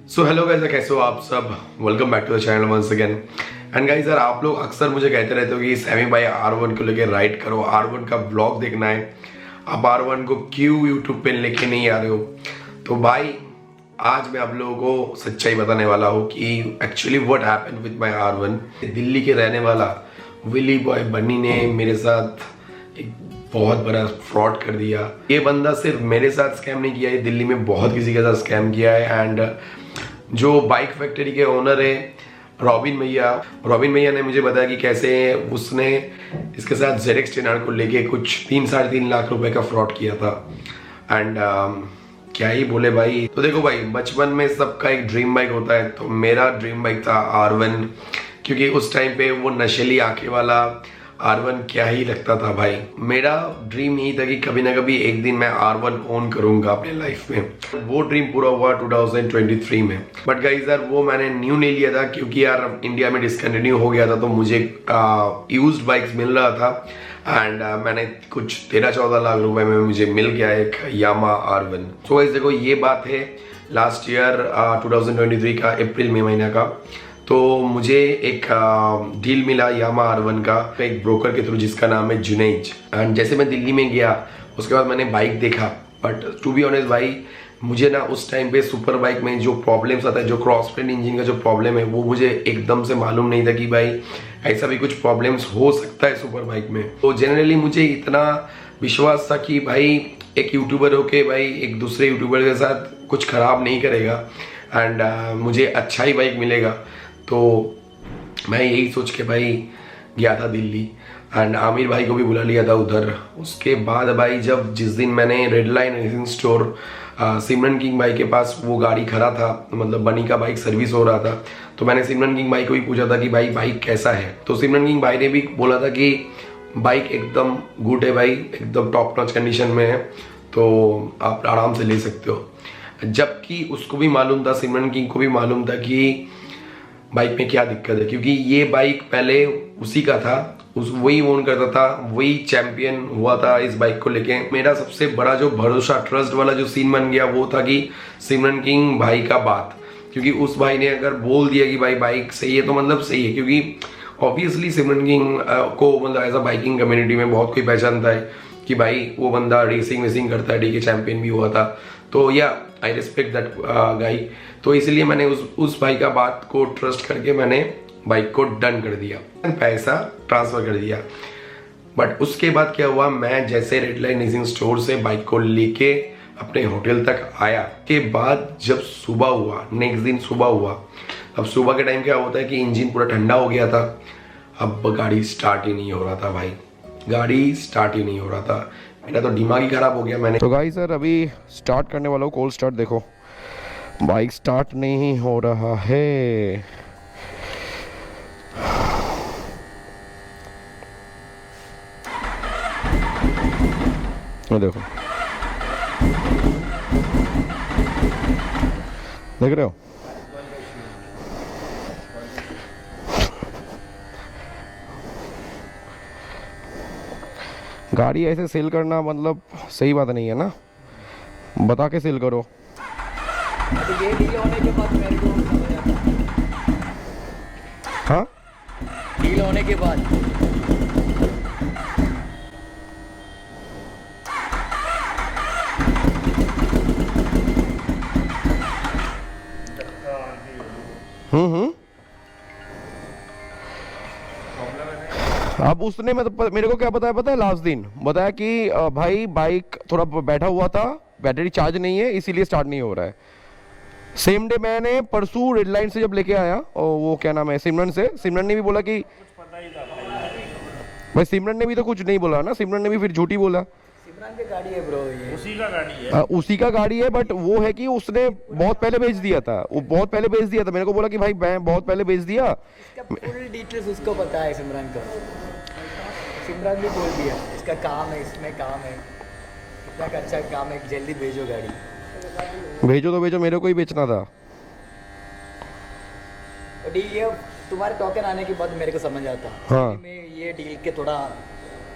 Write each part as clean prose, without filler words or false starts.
So hello guys, कैसे हो आप सब। Welcome back to the channel once again. And guys यार, आप लोग अक्सर मुझे कहते रहते हो कि सैमी भाई R1 को लेके राइड करो, R1 का ब्लॉग देखना है, आप R1 को क्यों यूट्यूब पे लेके नहीं आ रहे हो। तो भाई आज मैं आप लोगों को सच्चाई बताने वाला हूँ कि actually what happened with my R1। Delhi के रहने वाला विली बॉय बन्नी ने मेरे साथ एक बहुत बड़ा फ्रॉड कर दिया। ये बंदा सिर्फ मेरे साथ स्कैम नहीं किया, ये दिल्ली में बहुत किसी के साथ स्कैम किया है। एंड जो बाइक फैक्ट्री के ओनर है रॉबिन भैया ने मुझे बताया कि कैसे उसने इसके साथ ZX 10R को लेके कुछ 3-3.5 लाख रुपए का फ्रॉड किया था। एंड क्या ही बोले भाई। तो देखो भाई, बचपन में सबका एक ड्रीम बाइक होता है, तो मेरा ड्रीम बाइक था R1, क्योंकि उस टाइम पे वो नशेली आंखें वाला R1 क्या ही लगता था भाई। मेरा ड्रीम यही था कि कभी ना कभी एक दिन मैं R1 ओन करूंगा अपने लाइफ में। वो ड्रीम पूरा हुआ 2023 में। बट गाइस यार, वो मैंने न्यू नहीं लिया था क्योंकि यार इंडिया में डिसकंटिन्यू हो गया था, तो मुझे यूज्ड बाइक्स मिल रहा था। एंड मैंने कुछ 13-14 लाख रुपए में मुझे मिल गया एक यामाहा R1। सो गाइस देखो, ये बात है लास्ट ईयर 2023 का अप्रैल में महीना का। तो मुझे एक डील मिला यामाहा R1 का एक ब्रोकर के थ्रू जिसका नाम है जुनैज। एंड जैसे मैं दिल्ली में गया, उसके बाद मैंने बाइक देखा। बट टू बी ऑनेस्ट भाई, मुझे ना उस टाइम पे सुपर बाइक में जो प्रॉब्लम्स आता है, जो क्रॉस फ्रेंड इंजन का जो प्रॉब्लम है, वो मुझे एकदम से मालूम नहीं था कि भाई ऐसा भी कुछ प्रॉब्लम्स हो सकता है सुपर बाइक में। तो जनरली मुझे इतना विश्वास था कि भाई एक यूट्यूबर होके भाई एक दूसरे यूट्यूबर के साथ कुछ खराब नहीं करेगा एंड मुझे अच्छा ही बाइक मिलेगा। तो मैं यही सोच के भाई गया था दिल्ली एंड आमिर भाई को भी बुला लिया था उधर। उसके बाद भाई जब जिस दिन मैंने रेड लाइन रेसिंग स्टोर सिमरन किंग भाई के पास वो गाड़ी खड़ा था, मतलब बनी का बाइक सर्विस हो रहा था, तो मैंने सिमरन किंग भाई को भी पूछा था कि भाई बाइक कैसा है। तो सिमरन किंग भाई ने भी बोला था कि बाइक एकदम गुड है भाई, एकदम टॉप नॉच कंडीशन में है, तो आप आराम से ले सकते हो। जबकि उसको भी मालूम था, सिमरन किंग को भी मालूम था कि बाइक में क्या दिक्कत है, क्योंकि ये बाइक पहले उसी का था, वही ओन करता था, वही चैंपियन हुआ था इस बाइक को लेके। मेरा सबसे बड़ा जो भरोसा ट्रस्ट वाला जो सीन बन गया वो था कि सिमरन किंग भाई का बात, क्योंकि उस भाई ने अगर बोल दिया कि भाई बाइक सही है तो मतलब सही है। क्योंकि ऑब्वियसली सिमरन किंग को मतलब एज अ बाइकिंग कम्युनिटी में बहुत कोई पहचानता है कि भाई वो बंदा रेसिंग वेसिंग करता है, ठीक है, चैंपियन भी हुआ था। तो या आई रिस्पेक्ट दैट गाई। तो इसलिए मैंने उस भाई का बात को ट्रस्ट करके मैंने बाइक को डन कर दिया, पैसा ट्रांसफर कर दिया। बट उसके बाद क्या हुआ, मैं जैसे रेड लाइन रेसिंग स्टोर से बाइक को लेके अपने होटल तक आया के बाद जब सुबह हुआ, नेक्स्ट दिन सुबह हुआ, अब सुबह के टाइम क्या होता है कि इंजन पूरा ठंडा हो गया था। अब गाड़ी स्टार्ट ही नहीं हो रहा था भाई, गाड़ी स्टार्ट ही नहीं हो रहा था। मेरा तो दिमाग ही खराब हो गया। मैंने तो गाइस सर अभी स्टार्ट करने वाला हूँ, कोल्ड स्टार्ट। देखो बाइक स्टार्ट नहीं हो रहा है। ये देखो, देख रहे हो? गाड़ी ऐसे सेल करना मतलब सही बात नहीं है ना, बता के सेल करो। तो ये डील होने के बाद मेरे को समझ आता है। हाँ, डील होने के बाद अब उसने मतलब मेरे को क्या बताया पता है, लास्ट दिन बताया कि भाई बाइक थोड़ा बैठा हुआ था, बैटरी चार्ज नहीं है इसीलिए स्टार्ट नहीं हो रहा है। सेम डे मैंने परसों रेड लाइन से जब लेके आया, और वो क्या नाम है, सिमरन से, सिमरन ने भी बोला कि भाई सिमरन ने भी तो कुछ नहीं बोला ना, सिमरन ने भी फिर झूठी बोला। सिमरन की गाड़ी है ब्रो, ये उसी का गाड़ी है, बट वो है कि उसने बहुत पहले भेज दिया था, वो बहुत पहले भेज दिया था। मेरे को बोला कि भाई मैं बहुत पहले भेज दिया। इसका फुल डिटेल्स उसको पता है सिमरन का। सिमरन भी बोल दिया इसका काम है, इसमें काम है, इतना का अच्छा काम है, जल्दी भेजो गाड़ी। भेजो तो भेजो, मेरे को ही बेचना था। और ये तुम्हारे टोकन आने के बाद मेरे को समझ आता। हाँ। मैं ये डील के थोड़ा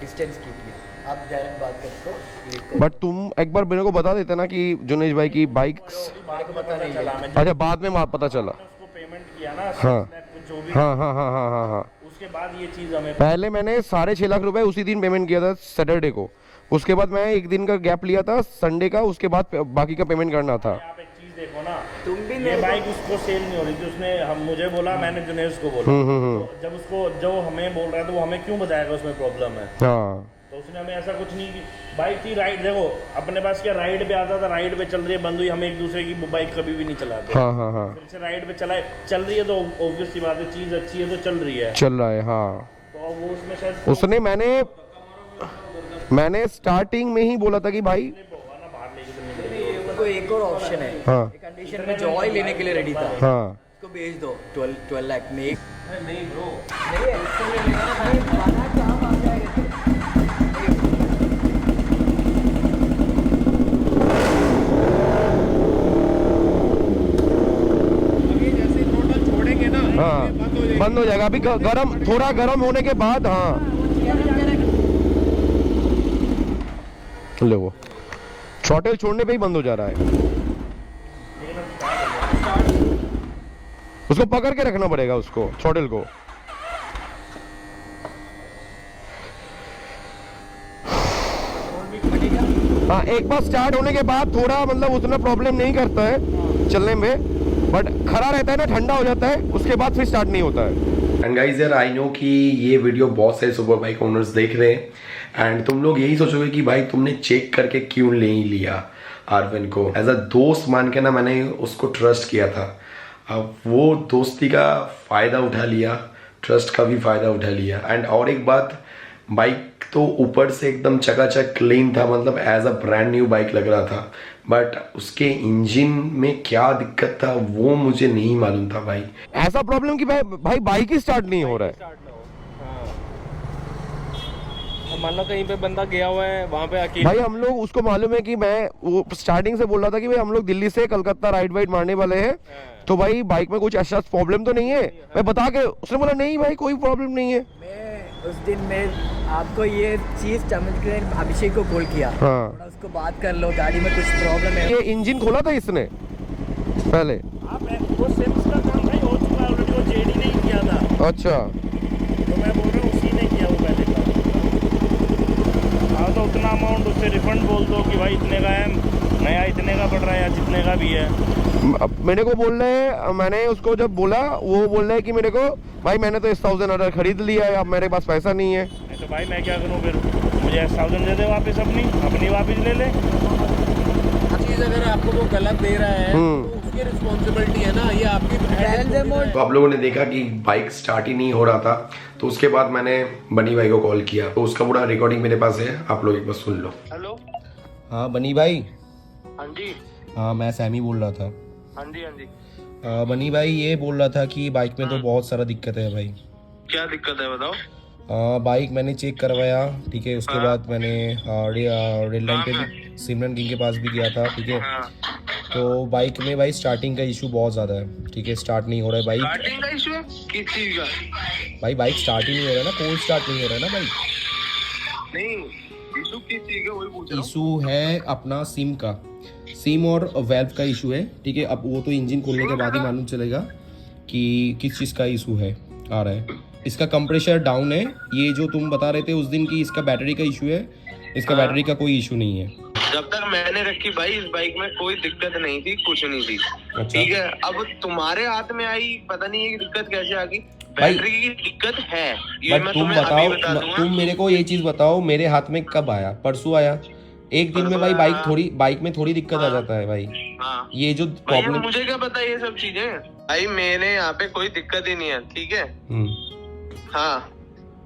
डिस्टेंस कीप लिया। आप डायरेक्ट बात करते हो। बट तुम एक बार मेरे को बता देते ना कि जुनेश भाई की बाइक, मेरे को पता नहीं है। अच्छा बाद में पता चला। उसको पेमेंट किया ना, हाँ जो भी, हाँ हाँ हाँ हाँ हाँ हाँ। उसके बाद ये चीज हमें पहले मैंने 6.5 लाख रुपए उसी दिन पेमेंट किया था सैटरडे को, उसके बाद मैं एक दिन का गैप लिया था संडे का, उसके बाद बाकी का पेमेंट करना था। आप एक चीज देखो ना, तुम भी ये मेरे बाइक उसको सेल नहीं हो रही थी, उसने मुझे बोला, मैंने जुनेश को बोला, तो जब उसको जो हमें बोल रहा है तो वो हमें क्यों बताएगा उसमें प्रॉब्लम है? हाँ तो उसने हमें ऐसा कुछ नहीं की, बाइक थी राइड, देखो अपने पास क्या राइड पे आता था, राइड पे चल रही है बंद हुई, हम एक दूसरे की बाइक कभी भी नहीं चलाते। हाँ हाँ हाँ फिर से राइड पे चल रही है तो ऑब्वियस सी बात है, चीज अच्छी है तो चल रही है, चल रहा है। हाँ तो वो उसमें शायद उसने मैंने स्टार्टिंग में ही बोला था कि भाई को एक और ऑप्शन है। हाँ कंडीशन में जॉय लेने के लिए रेडी था, हाँ उसको भेज दो 12 लाख में। नहीं ब्रो, नहीं ऐसे में लेना भाई, खाना काम आ जाएगा। हाँ बंद हो जाएगा अभी गरम, थोड़ा गरम होने के बाद। हाँ ले वो थ्रॉटल छोड़ने पे ही बंद हो जा रहा है, उसको पकड़ के रखना पड़ेगा उसको, थ्रॉटल को। हाँ एक बार स्टार्ट होने के बाद थोड़ा मतलब उतना प्रॉब्लम नहीं करता है चलने में, बट खड़ा रहता है ना, ठंडा हो जाता है, उसके बाद फिर स्टार्ट नहीं होता है। एंड गाइज यार, आई नो कि ये वीडियो बहुत सारे सुपर बाइक ओनर्स देख रहे हैं एंड तुम लोग यही सोचोगे कि भाई तुमने चेक करके क्यों नहीं लिया आरवन को। एज अ दोस्त मान के ना मैंने उसको ट्रस्ट किया था, अब वो दोस्ती का फ़ायदा उठा लिया, ट्रस्ट का भी फ़ायदा उठा लिया। एंड और एक बात, बाइक तो ऊपर से एकदम चकाचक क्लीन था, मतलब as a brand new bike लग रहा था, बट उसके इंजन में क्या दिक्कत था वो मुझे नहीं मालूम था भाई। ऐसा प्रॉब्लम कि भाई बाइक ही स्टार्ट नहीं हो रहा है। मान लो कहीं पे बंदा गया हुआ है, वहाँ पे अकेले, भाई हम लोग, उसको मालूम है कि मैं वो स्टार्टिंग से बोल रहा था कि भाई हम लोग दिल्ली से कलकत्ता राइड वाइड मारने वाले हैं, तो भाई बाइक में कुछ ऐसा प्रॉब्लम तो नहीं है, मैं बता के, उसने बोला नहीं भाई कोई प्रॉब्लम नहीं है। मैं उस दिन मैं आपको ये चीज समझ के अभिषेक को कॉल किया, हाँ थोड़ा उसको बात कर लो, गाड़ी में कुछ प्रॉब्लम है। ये इंजन खोला था इसने पहले। आप वो सिम्स का काम भाई हो चुका है ऑलरेडी, वो जेडी ने ही किया था। अच्छा तो मैं बोल रहा हूँ उसी ने किया वो पहले का। हाँ तो उतना अमाउंट उससे रिफंड बोल दो कि भाई इतने का है, नया इतने का पड़ रहा है या जितने का भी है। मेरे को बोल रहे हैं, मैंने उसको जब बोला वो बोल रहे हैं कि मेरे को भाई मैंने तो 1000 ऑर्डर खरीद लिया है, अब मेरे पास पैसा नहीं है। तो भाई मैं क्या करूँ फिर, मुझे 1000 दे दे वापस, अपनी वापस ले ले। चीज अगर आपको वो गलत दे रहा है तो उसकी रिस्पॉन्सिबिलिटी है ना, ये आपकी तो आप लोगों ने देखा कि बाइक स्टार्ट ही नहीं हो रहा था, तो उसके बाद मैंने बनी भाई को कॉल किया, तो उसका पूरा रिकॉर्डिंग मेरे पास है, आप लोग एक बार सुन लो। हेलो, हाँ बनी भाई। हाँ जी, हाँ मैं सैमी बोल रहा था। हाँ जी, हाँ जी। बनी भाई ये बोल रहा था कि बाइक में तो बहुत सारा दिक्कत है भाई। क्या दिक्कत है बताओ। बाइक मैंने चेक करवाया, ठीक है, उसके बाद मैंने रेल लाइन पे भी सिमरन किंग के पास भी गया था, ठीक है। तो बाइक में भाई स्टार्टिंग का इशू बहुत ज़्यादा है, ठीक है, स्टार्ट नहीं हो रहा है बाइक। स्टार्टिंग का इशू है किस चीज का? भाई बाइक स्टार्ट ही नहीं हो रहा है ना, कोल्ड स्टार्ट नहीं हो रहा है ना भाई। नहीं, इशू किस चीज का वही पूछ रहा हूँ। इशू है अपना सिम का, सिम और वेल्व का इशू है, ठीक है। अब वो तो इंजन खोलने के बाद ही मालूम चलेगा कि किस चीज़ का इशू है आ रहा है। इसका कंप्रेशर डाउन है, ये जो तुम बता रहे थे उस दिन की इसका बैटरी का इशू है, इसका बैटरी का कोई इशू नहीं है। जब तक मैंने रखी भाई इस बाइक में कोई दिक्कत नहीं थी, कुछ नहीं थी। अच्छा। ठीक है, अब तुम्हारे हाथ में आई, पता नहीं है कि दिक्कत कैसे आ गई। बैटरी की दिक्कत है, ये बट मैं तुम तुम्हें अभी बता बताओ, दूंगा। तुम मेरे को ये चीज़ बताओ, मेरे हाथ में कब आया? परसों आया। एक दिन में भाई बाइक में थोड़ी दिक्कत आ जाता है भाई। हाँ ये जो भैया, प्रॉब्लम, मुझे क्या पता ये सब चीजें। भाई मेरे यहाँ पे कोई दिक्कत ही नहीं है, ठीक है। हाँ,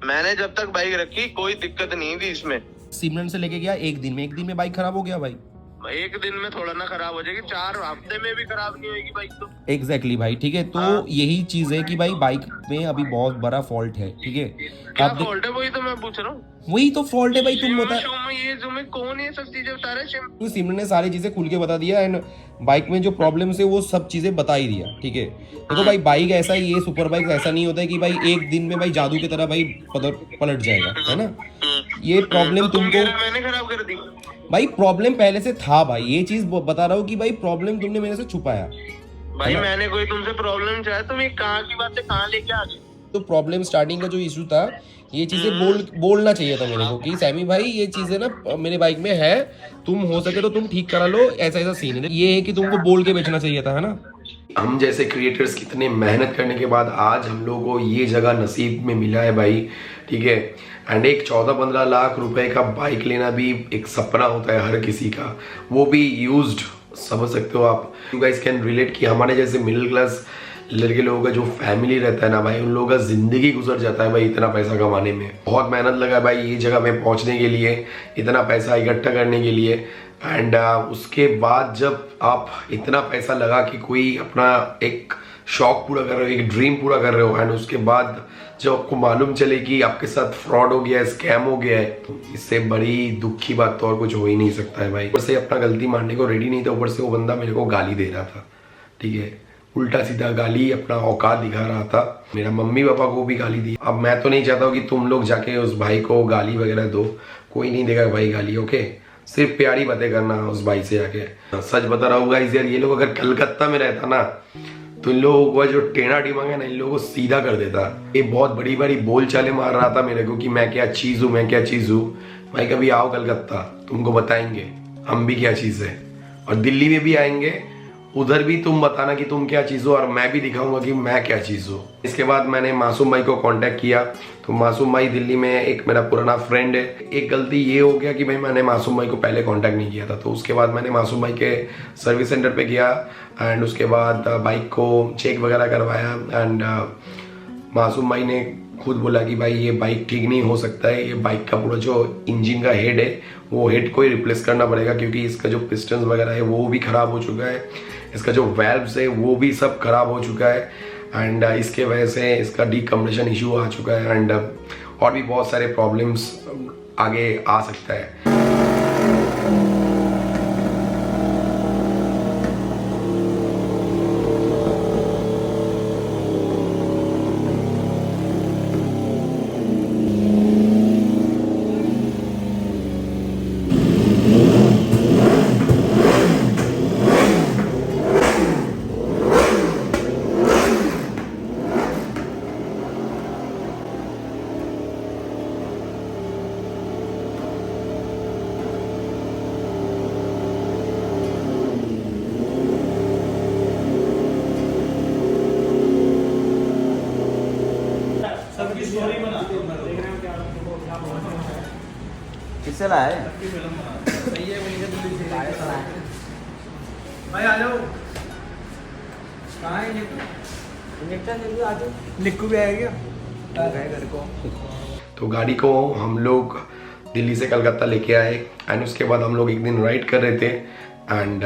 मैंने जब तक बाइक रखी कोई दिक्कत नहीं थी इसमें। सिमरन से लेके गया, एक दिन में बाइक खराब हो गया भाई। एक दिन में थोड़ा ना खराब हो जाएगी, 4 हफ्ते में भी खराब नहीं होगी बाइक तो। एग्जैक्टली भाई, ठीक है। तो यही चीज है कि भाई बाइक में अभी बहुत बड़ा फॉल्ट है, ठीक है। क्या फॉल्ट है वही तो मैं पूछ रहा हूँ। वही तो फॉल्ट है भाई, तुम बता। ये तुम्हें कौन ये सब चीजें बता रहे हैं? तो सिमरन ने सारी चीजें खुल के बता दिया एंड बाइक में जो प्रॉब्लम्स है वो सब चीजें बता ही दिया, ठीक है। देखो भाई बाइक ऐसा ही, ये सुपर बाइक ऐसा नहीं होता है कि भाई एक दिन में भाई जादू की तरह भाई पलट जाएगा, है ना। ये प्रॉब्लम तो तुम कह तुमको, रहे हो मैंने खराब कर दी। भाई प्रॉब्लम पहले से था भाई, ये चीज बता रहा हूँ कि भाई प्रॉब्लम तुमने मेरे से छुपाया। भाई मैंने कोई तुमसे प्रॉब्लम चाहे, तुम ये कहाँ की बात है, कहाँ लेके आ गए? तो प्रॉब्लम स्टार्टिंग का जो इशू था, ये चीजें बोलना चाहिए था मेरे को कि सैमी भाई ये चीजें ना मेरे बाइक में है, तुम हो सके तो तुम ठीक करा लो, ऐसा ऐसा सीन है। ये है कि तुमको बोल के बेचना चाहिए था, है ना। हम जैसे क्रिएटर्स कितने मेहनत करने के बाद आज हम लोगों को ये जगह नसीब में मिला है भाई, ठीक है। एंड एक 14-15 लाख रुपए का बाइक लेना भी एक सपना होता है हर किसी का, वो भी यूज्ड, समझ सकते हो आप। यू गाइस कैन रिलेट कि हमारे जैसे मिडिल क्लास लड़के लोगों का जो फैमिली रहता है ना भाई, उन लोगों का जिंदगी गुजर जाता है भाई इतना पैसा कमाने में। बहुत मेहनत लगा भाई ये जगह में पहुंचने के लिए, इतना पैसा इकट्ठा करने के लिए। एंड उसके बाद जब आप इतना पैसा लगा कि कोई अपना एक शौक पूरा कर रहे हो, एक ड्रीम पूरा कर रहे हो, एंड उसके बाद जब आपको मालूम चले कि आपके साथ फ्रॉड हो गया है, स्कैम हो गया है, तो इससे बड़ी दुख की बात तो और कुछ हो ही नहीं सकता है भाई। ऊपर से अपना गलती मानने को रेडी नहीं था, ऊपर से वो बंदा मेरे को गाली दे रहा था, ठीक है, उल्टा सीधा गाली, अपना औकात दिखा रहा था। मेरा मम्मी पापा को भी गाली दी। अब मैं तो नहीं चाहता हूँ कि तुम लोग जाके उस भाई को गाली वगैरह दो, कोई नहीं देगा भाई गाली, ओके। सिर्फ प्यारी बातें करना उस भाई से आके। सच बता रहा हूँ गाइस यार, ये लोग अगर कलकत्ता में रहता ना तो इन लोगों को जो टेढ़ा डिमांग है ना, इन लोगों को सीधा कर देता। ये बहुत बड़ी बड़ी बोल चाले मार रहा था मेरे को कि मैं क्या चीज हूँ, मैं क्या चीज हूँ। भाई कभी आओ कलकत्ता, तुमको बताएंगे हम भी क्या चीज है, और दिल्ली में भी आएंगे, उधर भी तुम बताना कि तुम क्या चीज हो, और मैं भी दिखाऊंगा कि मैं क्या चीज हूँ। इसके बाद मैंने मासूम भाई को कांटेक्ट किया, तो मासूम भाई दिल्ली में एक मेरा पुराना फ्रेंड है। एक गलती ये हो गया कि भाई मैंने मासूम भाई को पहले कांटेक्ट नहीं किया था, तो उसके बाद मैंने मासूम भाई के सर्विस सेंटर पे गया, एंड उसके बाद बाइक को चेक वगैरह करवाया। एंड मासूम भाई ने खुद बोला कि भाई ये बाइक ठीक नहीं हो सकता है, ये बाइक का पूरा जो इंजन का हेड है वो हेड को ही रिप्लेस करना पड़ेगा, क्योंकि इसका जो पिस्टन वगैरह है वो भी खराब हो चुका है, इसका जो वेल्व्स है वो भी सब खराब हो चुका है, एंड इसके वजह से इसका डीकम्प्रेशन इशू आ चुका है, एंड और भी बहुत सारे प्रॉब्लम्स आगे आ सकता है। किससे लाया है? भाई आ जाओ। कहाँ है इंजेक्टर? आ जाओ, निक्कू भी आएगा घर को। तो गाड़ी को हम लोग दिल्ली से कलकत्ता लेके आए, एंड उसके बाद हम लोग एक दिन राइड कर रहे थे, एंड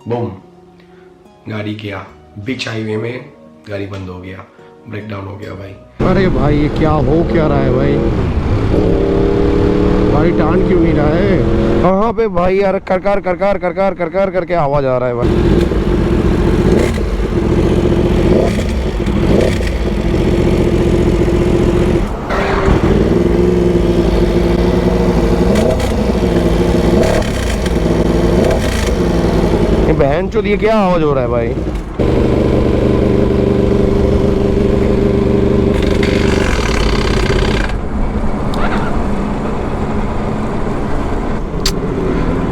बूम, गाड़ी गया बीच हाईवे में, गाड़ी बंद हो गया, ब्रेक डाउन हो गया भाई। अरे भाई ये क्या हो क्या रहा है भाई, गाड़ी टान क्यों नहीं रहा है? कहाँ पे भाई यार, करकार करकार करकार करकार करके आवाज आ रहा है भाई। बहन चोद, ये क्या आवाज हो रहा है भाई?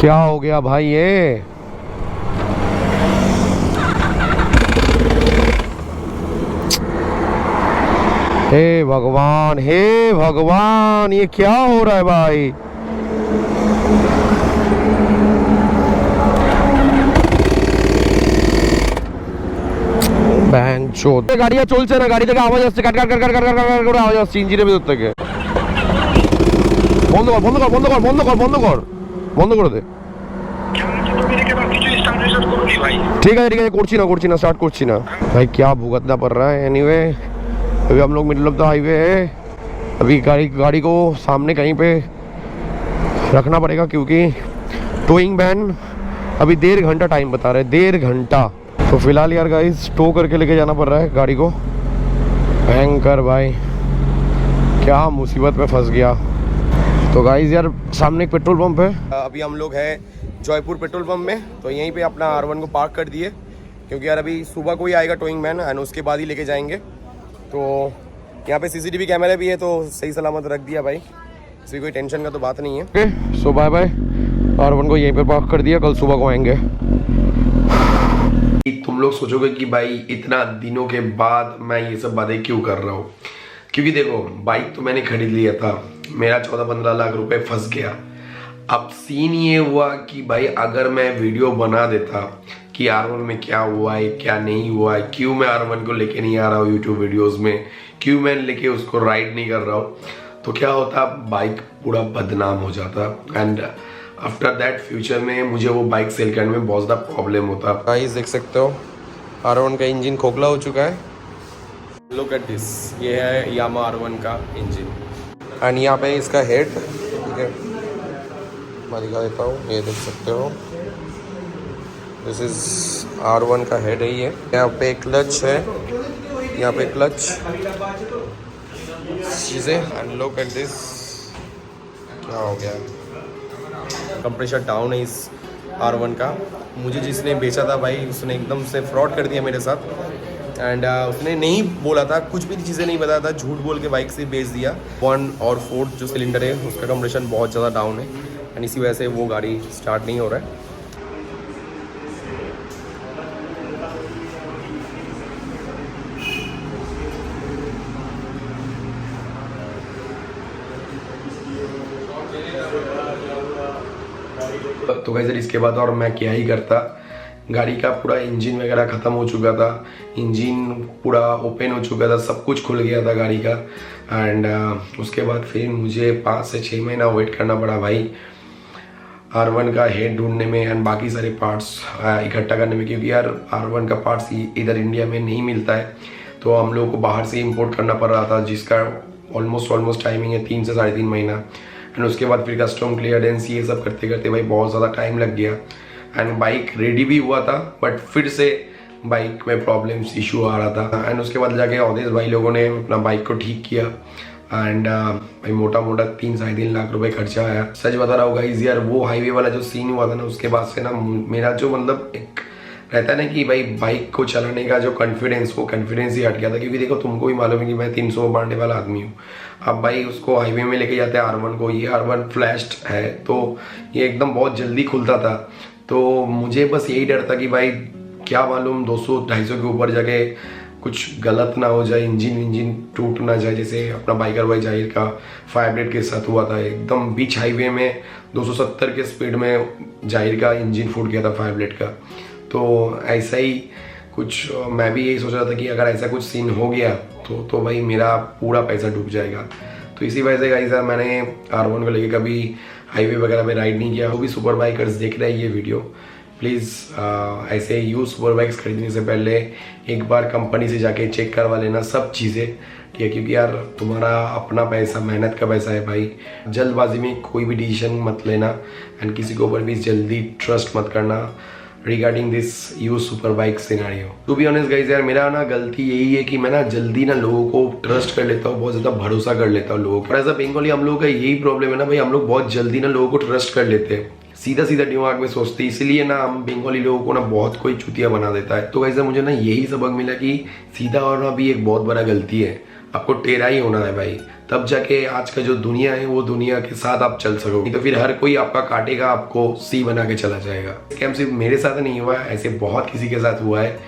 क्या हो गया भाई ये? हे भगवान, हे भगवान, ये क्या हो रहा है भाई? बहनचोद, গাড়িটা চলছে না, গাড়ি থেকে আওয়াজ আসছে, কাট কাট কাট কাট কাট কাট করে আওয়াজ আসছে ইঞ্জিনের ভিতর থেকে। বন্ধ কর বন্ধ কর বন্ধ কর বন্ধ কর বন্ধ কর বন্ধ করে দে। ठीक है करची ना स्टार्ट करची ना भाई, क्या भुगतना पड़ रहा है। एनीवे अभी हम लोग मिडिल ऑफ द हाईवे है, अभी गाड़ी को सामने कहीं पे रखना पड़ेगा, क्योंकि टोइंग वैन अभी 1.5 घंटा टाइम बता रहे हैं, 1.5 घंटा। तो फिलहाल यार गाइस टो करके लेके जाना पड़ रहा है गाड़ी को। भयंकर भाई, क्या मुसीबत में फंस गया। तो गाइस यार सामने एक पेट्रोल पंप है, अभी हम लोग हैं जयपुर पेट्रोल पंप में, तो यहीं पे अपना R1 को पार्क कर दिए क्योंकि यार अभी सुबह को ही आएगा टोइंग मैन एंड उसके बाद ही लेके जाएंगे। तो यहाँ पे CCTV कैमरा भी है तो सही सलामत रख दिया भाई, इसकी कोई टेंशन का तो बात नहीं है। Okay so bye bye, R1 को यहीं पे पार्क कर दिया, कल सुबह को आएंगे। तुम लोग सोचोगे कि भाई इतना दिनों के बाद मैं ये सब बातें क्यों कर रहा हूँ, क्योंकि देखो बाइक तो मैंने खरीद लिया था, मेरा 14-15 लाख रुपए फंस गया। अब सीन ये हुआ कि भाई अगर मैं वीडियो बना देता कि R1 में क्या हुआ है क्या नहीं हुआ है, क्यों मैं R1 को लेके नहीं आ रहा हूँ यूट्यूब वीडियोस में, क्यों मैं लेके उसको राइड नहीं कर रहा हूँ, तो क्या होता बाइक पूरा बदनाम हो जाता एंड आफ्टर दैट फ्यूचर में मुझे वो बाइक सेल करने में बहुत ज़्यादा प्रॉब्लम होता। गाइस देख सकते हो R1 का इंजन खोखला हो चुका है, लुक एट दिस, ये है यामा R1 का इंजन एंड यहाँ पे इसका हेड, ठीक है मैं दिखा देता हूँ, ये देख सकते हो दिस इज R1 का हेड है ये। यहाँ पे क्लच है, यहाँ पे क्लच चीज़ें एंड लुक एट दिस, क्या हो गया, कंप्रेशर डाउन है इस R1 का। मुझे जिसने बेचा था भाई उसने एकदम से फ्रॉड कर दिया मेरे साथ एंड उसने नहीं बोला था, कुछ भी चीज़ें नहीं बताया था, झूठ बोल के बाइक से बेच दिया। 1 और 4 जो सिलेंडर है उसका कंप्रेशन बहुत ज़्यादा डाउन है एंड इसी वजह से वो गाड़ी स्टार्ट नहीं हो रहा है। तो गाइस इसके बाद और मैं क्या ही करता, गाड़ी का पूरा इंजन वगैरह ख़त्म हो चुका था, इंजन पूरा ओपन हो चुका था, सब कुछ खुल गया था गाड़ी का एंड उसके बाद फिर मुझे 5 से 6 महीना वेट करना पड़ा भाई R1 का हेड ढूंढने में एंड बाकी सारे पार्ट्स इकट्ठा करने में, क्योंकि यार R1 का पार्ट्स इधर इंडिया में नहीं मिलता है, तो हम लोगों को बाहर से इंपोर्ट करना पड़ रहा था, जिसका ऑलमोस्ट टाइमिंग है 3 से 3.5 महीना एंड उसके बाद फिर कस्टम क्लियरेंस ये सब करते करते भाई बहुत ज़्यादा टाइम लग गया एंड बाइक रेडी भी हुआ था बट फिर से बाइक में प्रॉब्लम्स इशू आ रहा था एंड उसके बाद जाके अवधेश भाई लोगों ने अपना बाइक को ठीक किया एंड भाई मोटा 3-3.5 लाख रुपए खर्चा आया। सच बता रहा होगा इस यार वो हाईवे वाला जो सीन हुआ था ना, उसके बाद से ना मेरा जो मतलब एक रहता है ना कि भाई बाइक को चलाने का जो कॉन्फिडेंस, वो कॉन्फिडेंस ही हट गया था, क्योंकि देखो तुमको भी मालूम है कि मैं 300 मारने वाला आदमी हूँ। अब भाई उसको हाईवे में लेके जाते हैं R1 को, ये R1 फ्लैश्ड है तो ये एकदम बहुत जल्दी खुलता था, तो मुझे बस यही डर था कि भाई क्या मालूम 200-250 के ऊपर जाके कुछ गलत ना हो जाए, इंजन टूट ना जाए, जैसे अपना बाइकर भाई जाहिर का 500 के साथ हुआ था, एकदम बीच हाईवे में 270 के स्पीड में जाहिर का इंजन फूट गया था 500 का। तो ऐसा ही कुछ मैं भी यही सोच रहा था कि अगर ऐसा कुछ सीन हो गया तो भाई मेरा पूरा पैसा डूब जाएगा। तो इसी वजह से गाइस मैंने R1 को लेके कभी हाईवे वगैरह में राइड नहीं किया। वो भी सुपर बाइकर्स देख रहे हैं ये वीडियो, प्लीज़ ऐसे यूज सुपर बाइक्स खरीदने से पहले एक बार कंपनी से जाके चेक करवा लेना सब चीज़ें, ठीक है, क्योंकि यार तुम्हारा अपना पैसा, मेहनत का पैसा है भाई। जल्दबाजी में कोई भी डिसीजन मत लेना एंड किसी के ऊपर भी जल्दी ट्रस्ट मत करना regarding this used super bike scenario. To be honest guys यार मेरा ना गलती यही है कि मैं ना जल्दी ना लोगों को ट्रस्ट कर लेता हूँ, बहुत ज़्यादा भरोसा कर लेता हूँ लोगों पर। एज अ बंगाली हम लोगों का यही प्रॉब्लम है ना भाई, हम लोग बहुत जल्दी ना लोगों को ट्रस्ट कर लेते हैं, सीधा दिमाग में सोचते हैं, इसीलिए ना हम बंगाली लोगों को ना बहुत कोई चुतिया बना देता है। तो गाइस मुझे ना यही सबक मिला कि सीधा होना भी एक बहुत बड़ा गलती है, आपको टेढ़ा ही होना है भाई, तब जाके आज का जो दुनिया है वो दुनिया के साथ आप चल सकोगे, तो फिर हर कोई आपका काटेगा, आपको सी बना के चला जाएगा। स्कैम सिर्फ मेरे साथ नहीं हुआ है, ऐसे बहुत किसी के साथ हुआ है,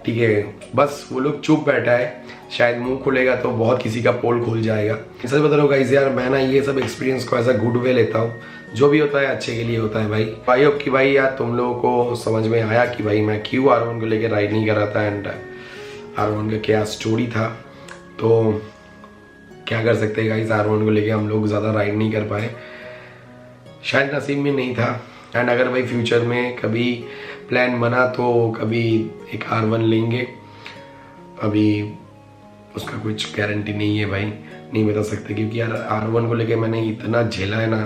ठीक है, बस वो लोग चुप बैठा है, शायद मुंह खुलेगा तो बहुत किसी का पोल खुल जाएगा। सच बता रहा हूँ गाइस यार मैं ना ये सब एक्सपीरियंस को ऐसा गुड वे लेता हूँ, जो भी होता है अच्छे के लिए होता है भाई। आई होप कि भाई यार तुम लोगों को समझ में आया कि भाई मैं क्यों R1 को लेके राइड नहीं कर रहा था एंड R1 का क्या स्टोरी था। तो क्या कर सकते हैं गाइस, R1 को लेके हम लोग ज़्यादा राइड नहीं कर पाए, शायद नसीब में नहीं था। एंड अगर भाई फ्यूचर में कभी प्लान बना तो कभी एक R1 लेंगे, अभी उसका कुछ गारंटी नहीं है भाई, नहीं बता सकते, क्योंकि यार R1 को लेके मैंने इतना झेला है ना,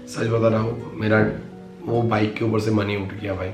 सच बता रहा हूँ, मेरा वो बाइक के ऊपर से मन ही उठ गया भाई।